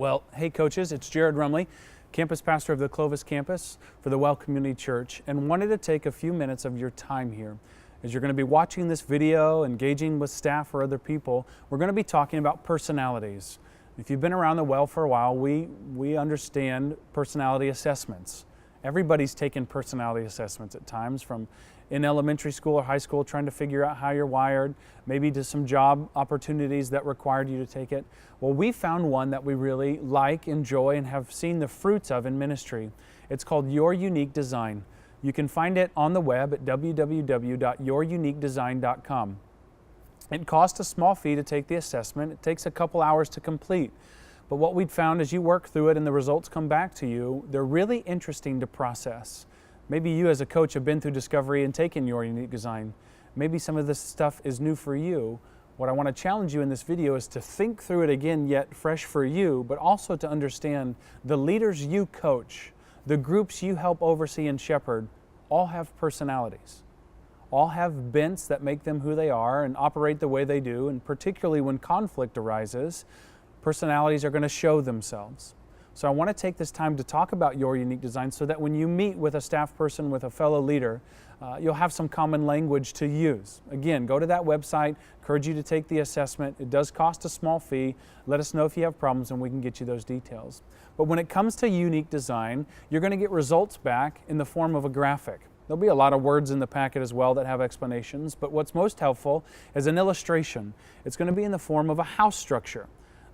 Well, hey coaches, it's Jared Rumley, campus pastor of the Clovis campus for the Well Community Church, and wanted to take a few minutes of your time here. As you're going to be watching this video, engaging with staff or other people, we're going to be talking about personalities. If you've been around the Well for a while, we understand personality assessments. Everybody's taken personality assessments at times, from in elementary school or high school, trying to figure out how you're wired, maybe to some job opportunities that required you to take it. Well, we found one that we really like, enjoy, and have seen the fruits of in ministry. It's called Your Unique Design. You can find it on the web at www.youruniquedesign.com. It costs a small fee to take the assessment. It takes a couple hours to complete. But what we've found as you work through it and the results come back to you, they're really interesting to process. Maybe you as a coach have been through discovery and taken Your Unique Design. Maybe some of this stuff is new for you. What I want to challenge you in this video is to think through it again, yet fresh for you, but also to understand the leaders you coach, the groups you help oversee and shepherd, all have personalities. All have bents that make them who they are and operate the way they do, and particularly when conflict arises, personalities are going to show themselves. So I want to take this time to talk about Your Unique Design so that when you meet with a staff person, with a fellow leader, you'll have some common language to use. Again, go to that website, encourage you to take the assessment. It does cost a small fee. Let us know if you have problems and we can get you those details. But when it comes to unique design, you're going to get results back in the form of a graphic. There'll be a lot of words in the packet as well that have explanations, but what's most helpful is an illustration. It's going to be in the form of a house structure.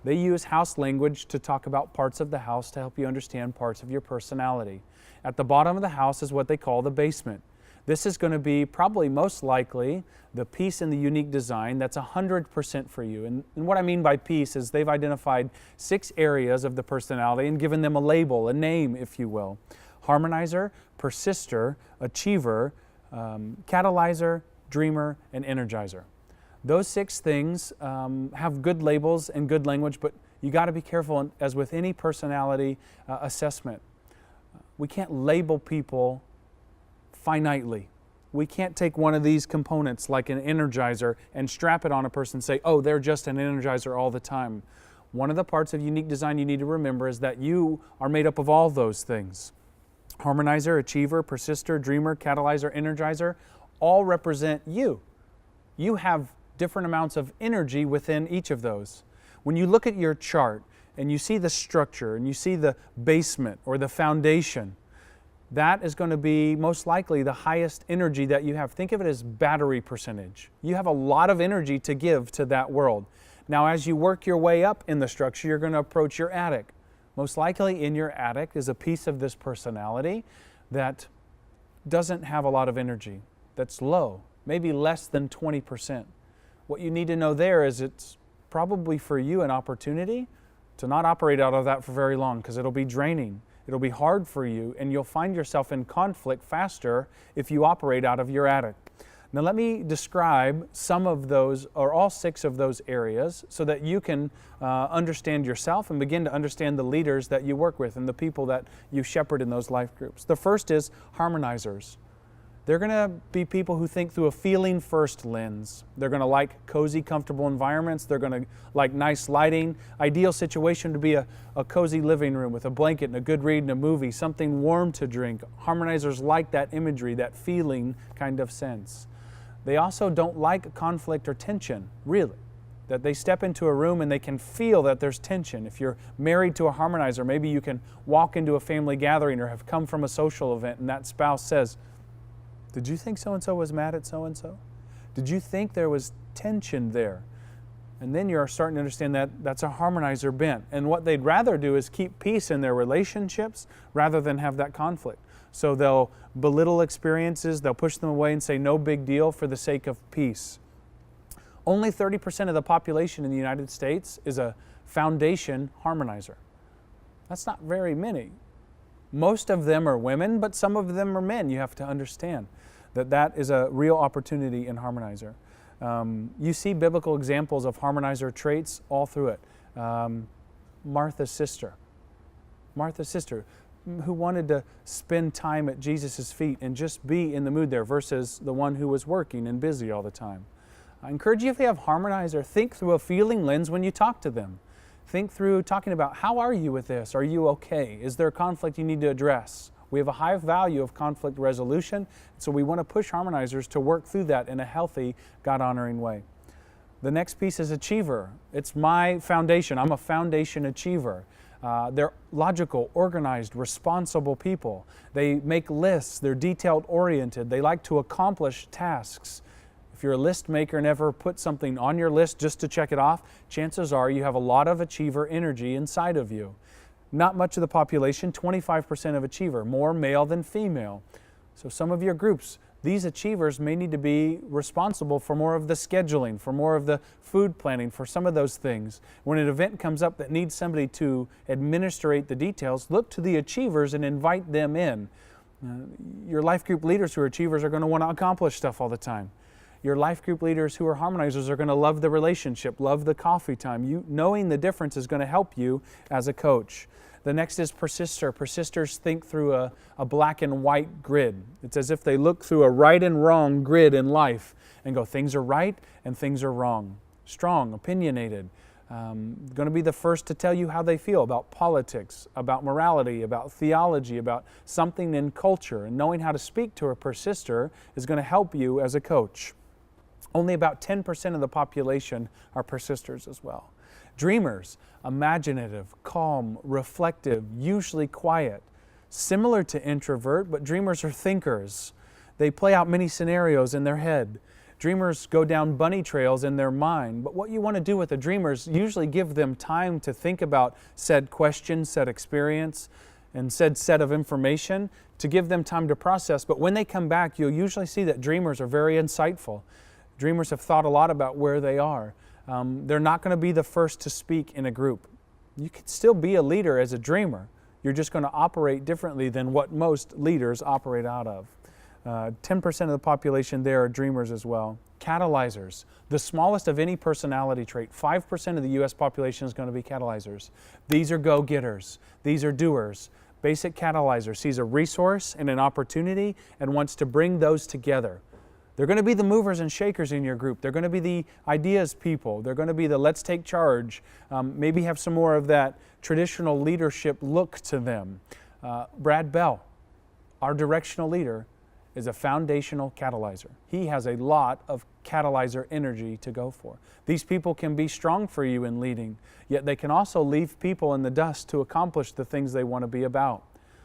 They use house language to talk about parts of the house to help you understand parts of your personality. At the bottom of the house is what they call the basement. This is going to be probably most likely the piece in the unique design that's 100% for you. And what I mean by piece is they've identified 6 areas of the personality and given them a label, a name, if you will. Harmonizer, persister, achiever, catalyzer, dreamer, and energizer. Those 6 things have good labels and good language, but you got to be careful, as with any personality assessment. We can't label people finitely. We can't take one of these components like an energizer and strap it on a person and say, oh, they're just an energizer all the time. One of the parts of unique design you need to remember is that you are made up of all those things. Harmonizer, achiever, persister, dreamer, catalyzer, energizer, all represent you. You have different amounts of energy within each of those. When you look at your chart and you see the structure and you see the basement or the foundation, that is going to be most likely the highest energy that you have. Think of it as battery percentage. You have a lot of energy to give to that world. Now, as you work your way up in the structure, you're going to approach your attic. Most likely in your attic is a piece of this personality that doesn't have a lot of energy, that's low, maybe less than 20%. What you need to know there is it's probably for you an opportunity to not operate out of that for very long, because it'll be draining. It'll be hard for you, and you'll find yourself in conflict faster if you operate out of your attic. Now let me describe some of those, or all 6 of those areas, so that you can understand yourself and begin to understand the leaders that you work with and the people that you shepherd in those life groups. The first is harmonizers. They're going to be people who think through a feeling first lens. They're going to like cozy, comfortable environments. They're going to like nice lighting. Ideal situation to be a cozy living room with a blanket and a good read and a movie, something warm to drink. Harmonizers like that imagery, that feeling kind of sense. They also don't like conflict or tension, really. That they step into a room and they can feel that there's tension. If you're married to a harmonizer, maybe you can walk into a family gathering or have come from a social event and that spouse says, did you think so-and-so was mad at so-and-so? Did you think there was tension there? And then you're starting to understand that that's a harmonizer bent. And what they'd rather do is keep peace in their relationships rather than have that conflict. So they'll belittle experiences, they'll push them away and say no big deal for the sake of peace. Only 30% of the population in the United States is a foundation harmonizer. That's not very many. Most of them are women, but some of them are men. You have to understand that that is a real opportunity in harmonizer. You see biblical examples of harmonizer traits all through it. Martha's sister, who wanted to spend time at Jesus' feet and just be in the mood there versus the one who was working and busy all the time. I encourage you, if you have harmonizer, think through a feeling lens when you talk to them. Think through talking about, how are you with this? Are you okay? Is there a conflict you need to address? We have a high value of conflict resolution, so we want to push harmonizers to work through that in a healthy, God-honoring way. The next piece is achiever. It's my foundation. I'm a foundation achiever. They're logical, organized, responsible people. They make lists. They're detailed-oriented. They like to accomplish tasks. If you're a list maker and ever put something on your list just to check it off, chances are you have a lot of achiever energy inside of you. Not much of the population, 25% of achiever, more male than female. So some of your groups, these achievers may need to be responsible for more of the scheduling, for more of the food planning, for some of those things. When an event comes up that needs somebody to administrate the details, look to the achievers and invite them in. Your life group leaders who are achievers are going to want to accomplish stuff all the time. Your life group leaders who are harmonizers are going to love the relationship, love the coffee time. Knowing the difference is going to help you as a coach. The next is persister. Persisters think through a black and white grid. It's as if they look through a right and wrong grid in life and go, things are right and things are wrong. Strong, opinionated. Going to be the first to tell you how they feel about politics, about morality, about theology, about something in culture. And knowing how to speak to a persister is going to help you as a coach. Only about 10% of the population are persisters as well. Dreamers, imaginative, calm, reflective, usually quiet. Similar to introvert, but dreamers are thinkers. They play out many scenarios in their head. Dreamers go down bunny trails in their mind, but what you want to do with the dreamers, usually give them time to think about said question, said experience, and said set of information, to give them time to process. But when they come back, you'll usually see that dreamers are very insightful. Dreamers have thought a lot about where they are. They're not going to be the first to speak in a group. You can still be a leader as a dreamer. You're just going to operate differently than what most leaders operate out of. 10% of the population there are dreamers as well. Catalyzers, the smallest of any personality trait. 5% of the U.S. population is going to be catalyzers. These are go-getters. These are doers. Basic catalyzer sees a resource and an opportunity and wants to bring those together. They're going to be the movers and shakers in your group. They're going to be the ideas people. They're going to be the let's take charge. Maybe have some more of that traditional leadership look to them. Brad Bell, our directional leader, is a foundational catalyzer. He has a lot of catalyzer energy to go for. These people can be strong for you in leading, yet they can also leave people in the dust to accomplish the things they want to be about.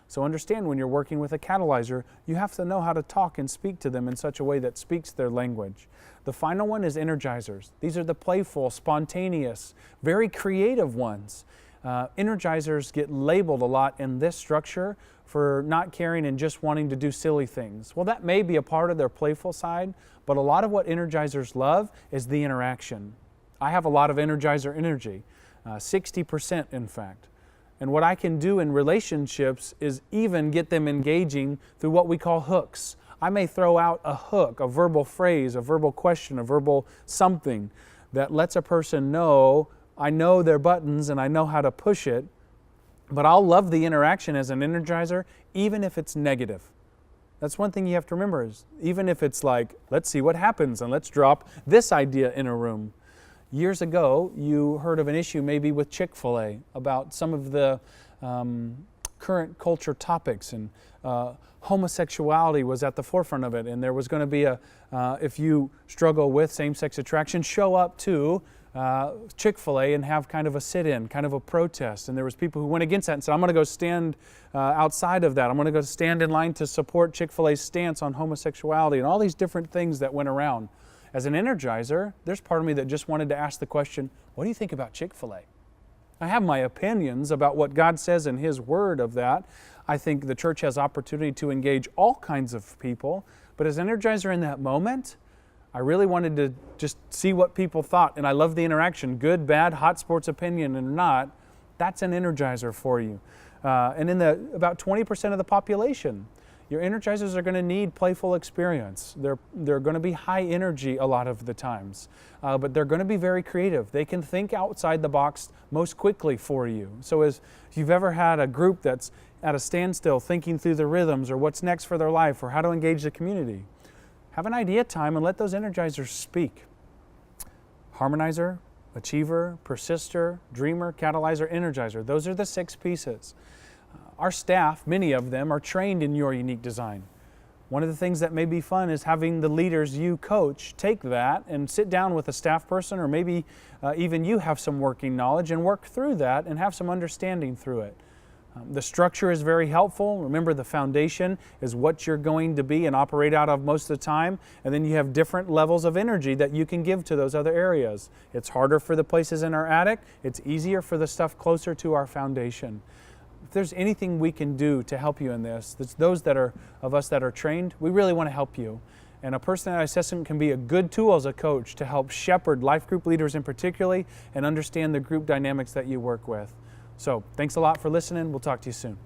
So understand, when you're working with a catalyzer, you have to know how to talk and speak to them in such a way that speaks their language. The final one is energizers. These are the playful, spontaneous, very creative ones. Energizers get labeled a lot in this structure for not caring and just wanting to do silly things. Well, that may be a part of their playful side, but a lot of what energizers love is the interaction. I have a lot of energizer energy, 60% in fact. And what I can do in relationships is even get them engaging through what we call hooks. I may throw out a hook, a verbal phrase, a verbal question, a verbal something that lets a person know I know their buttons and I know how to push it, but I'll love the interaction as an energizer even if it's negative. That's one thing you have to remember, is even if it's like, let's see what happens and let's drop this idea in a room. Years ago, you heard of an issue maybe with Chick-fil-A about some of the current culture topics, and homosexuality was at the forefront of it, and there was going to be if you struggle with same-sex attraction, show up to Chick-fil-A and have kind of a sit-in, kind of a protest. And there was people who went against that and said, I'm going to go stand outside of that. I'm going to go stand in line to support Chick-fil-A's stance on homosexuality, and all these different things that went around. As an energizer, there's part of me that just wanted to ask the question, what do you think about Chick-fil-A? I have my opinions about what God says in His Word of that. I think the church has opportunity to engage all kinds of people, but as energizer in that moment, I really wanted to just see what people thought, and I love the interaction, good, bad, hot sports opinion or not. That's an energizer for you. And in about 20% of the population, your energizers are going to need playful experience. They're going to be high energy a lot of the times, but they're going to be very creative. They can think outside the box most quickly for you. So if you've ever had a group that's at a standstill thinking through the rhythms or what's next for their life or how to engage the community, have an idea time and let those energizers speak. Harmonizer, Achiever, persister, dreamer, catalyzer, energizer. Those are the 6 pieces. Our staff, many of them, are trained in your unique design. One of the things that may be fun is having the leaders you coach take that and sit down with a staff person, or maybe even you have some working knowledge, and work through that and have some understanding through it. The structure is very helpful. Remember, the foundation is what you're going to be and operate out of most of the time, and then you have different levels of energy that you can give to those other areas. It's harder for the places in our attic. It's easier for the stuff closer to our foundation. If there's anything we can do to help you in this, it's those of us that are trained, we really want to help you. And a personality assessment can be a good tool as a coach to help shepherd life group leaders in particular and understand the group dynamics that you work with. So thanks a lot for listening. We'll talk to you soon.